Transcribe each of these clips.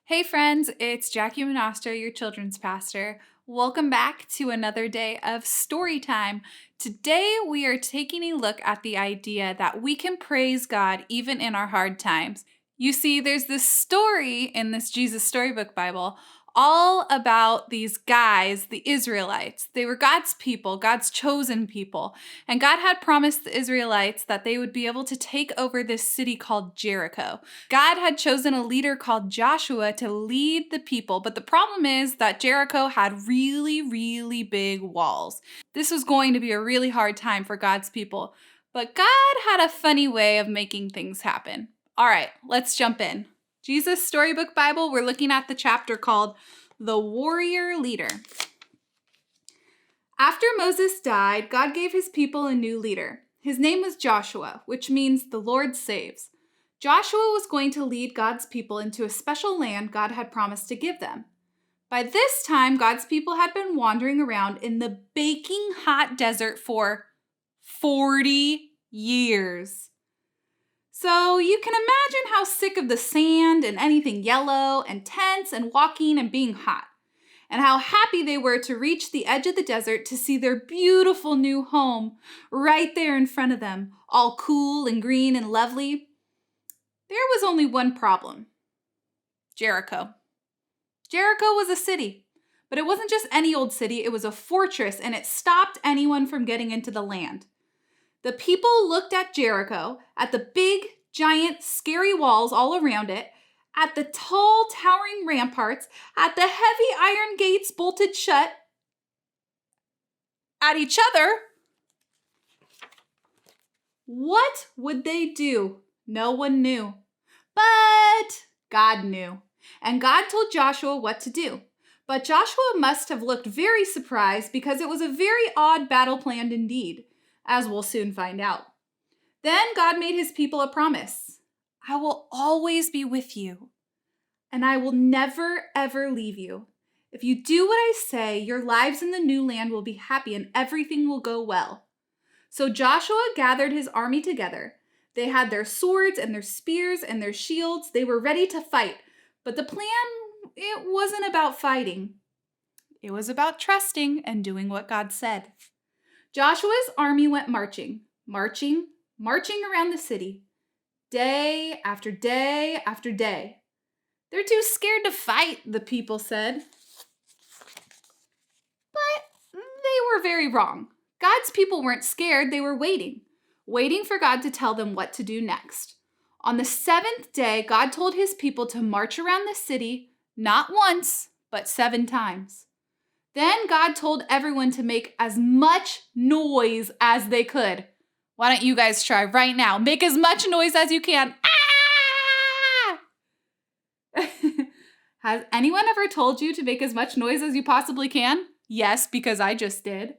Hey friends, it's Jackie Monaster, your children's pastor. Welcome back to another day of story time. Today we are taking a look at the idea that we can praise God even in our hard times. You see, there's this story in this Jesus Storybook Bible all about these guys, the Israelites. They were God's people, God's chosen people. And God had promised the Israelites that they would be able to take over this city called Jericho. God had chosen a leader called Joshua to lead the people, but the problem is that Jericho had really big walls. This was going to be a really hard time for God's people, but God had a funny way of making things happen. All right, let's jump in. Jesus Storybook Bible, we're looking at the chapter called The Warrior Leader. After Moses died, God gave his people a new leader. His name was Joshua, which means the Lord saves. Joshua was going to lead God's people into a special land God had promised to give them. By this time, God's people had been wandering around in the baking hot desert for 40 years. So you can imagine how sick of the sand and anything yellow and tents and walking and being hot, and how happy they were to reach the edge of the desert to see their beautiful new home right there in front of them, all cool and green and lovely. There was only one problem: Jericho. Jericho was a city, but it wasn't just any old city, it was a fortress, and it stopped anyone from getting into the land. The people looked at Jericho, at the big, giant, scary walls all around it, at the tall, towering ramparts, at the heavy iron gates bolted shut, at each other. What would they do? No one knew. But God knew. And God told Joshua what to do. But Joshua must have looked very surprised because it was a very odd battle plan indeed, as we'll soon find out. Then God made his people a promise. I will always be with you, and I will never, ever leave you. If you do what I say, your lives in the new land will be happy and everything will go well. So Joshua gathered his army together. They had their swords and their spears and their shields. They were ready to fight. But the plan, it wasn't about fighting. It was about trusting and doing what God said. Joshua's army went marching around the city, day after day after day. They're too scared to fight, the people said. But they were very wrong. God's people weren't scared, they were waiting for God to tell them what to do next. On the seventh day, God told his people to march around the city, not once, but 7 times. Then God told everyone to make as much noise as they could. Why don't you guys try right now? Make as much noise as you can. Ah! Has anyone ever told you to make as much noise as you possibly can? Yes, because I just did.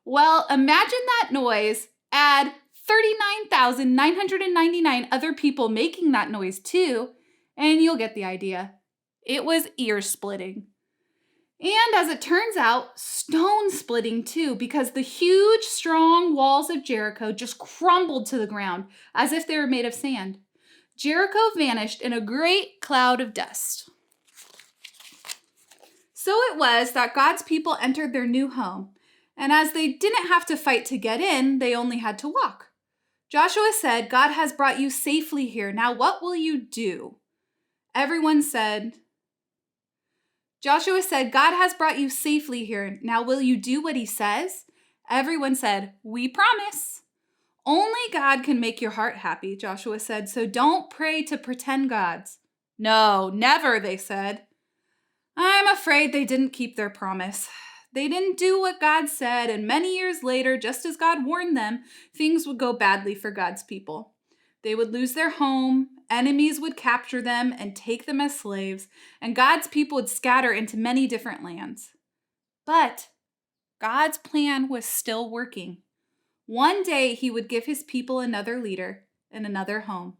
Well, imagine that noise. Add 39,999 other people making that noise too, and you'll get the idea. It was ear-splitting. And as it turns out, stone-splitting too, because the huge, strong walls of Jericho just crumbled to the ground as if they were made of sand. Jericho vanished in a great cloud of dust. So it was that God's people entered their new home, and as they didn't have to fight to get in, they only had to walk. Joshua said, God has brought you safely here. Now what will you do? Joshua said, God has brought you safely here. Now will you do what he says? Everyone said, we promise. Only God can make your heart happy, Joshua said, so don't pray to pretend gods. No, never, they said. I'm afraid they didn't keep their promise. They didn't do what God said, and many years later, just as God warned them, things would go badly for God's people. They would lose their home, enemies would capture them and take them as slaves, and God's people would scatter into many different lands. But God's plan was still working. One day he would give his people another leader and another home.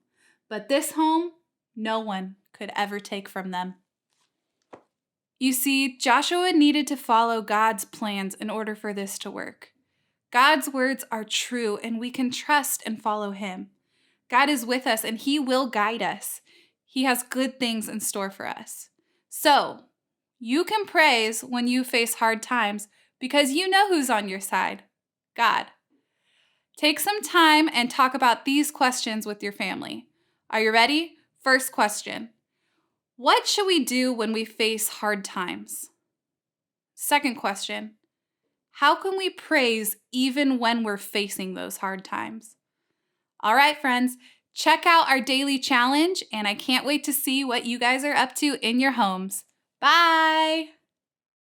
But this home, no one could ever take from them. You see, Joshua needed to follow God's plans in order for this to work. God's words are true, and we can trust and follow him. God is with us, and he will guide us. He has good things in store for us. So, you can praise when you face hard times because you know who's on your side, God. Take some time and talk about these questions with your family. Are you ready? First question. What should we do when we face hard times? Second question. How can we praise even when we're facing those hard times? All right, friends, check out our daily challenge, and I can't wait to see what you guys are up to in your homes. Bye!